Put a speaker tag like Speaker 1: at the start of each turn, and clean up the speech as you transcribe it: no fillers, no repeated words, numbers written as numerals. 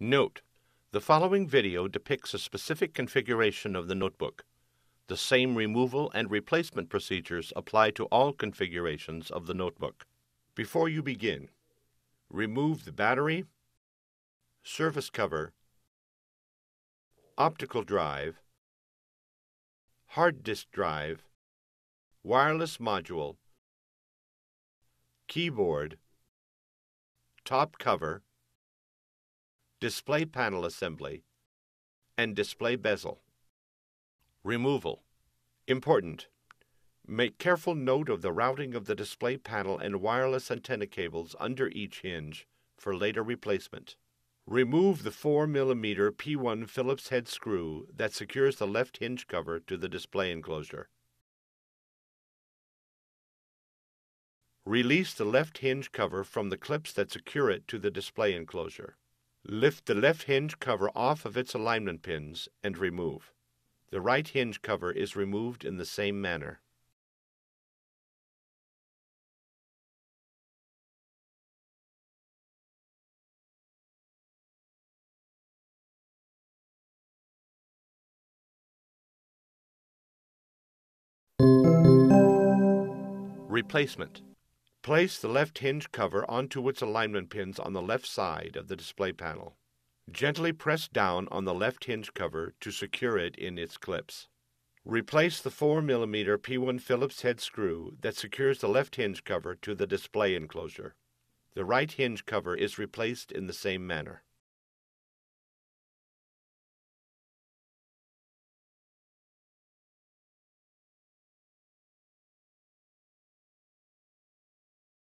Speaker 1: Note: the following video depicts a specific configuration of the notebook. The same removal and replacement procedures apply to all configurations of the notebook. Before you begin, remove the battery, surface cover, optical drive, hard disk drive, wireless module, keyboard, top cover, display panel assembly, and display bezel. Removal. Important. Make careful note of the routing of the display panel and wireless antenna cables under each hinge for later replacement. Remove the 4mm P1 Phillips head screw that secures the left hinge cover to the display enclosure. Release the left hinge cover from the clips that secure it to the display enclosure. Lift the left hinge cover off of its alignment pins and remove. The right hinge cover is removed in the same manner. Replacement. Place the left hinge cover onto its alignment pins on the left side of the display panel. Gently press down on the left hinge cover to secure it in its clips. Replace the 4mm P1 Phillips head screw that secures the left hinge cover to the display enclosure. The right hinge cover is replaced in the same manner.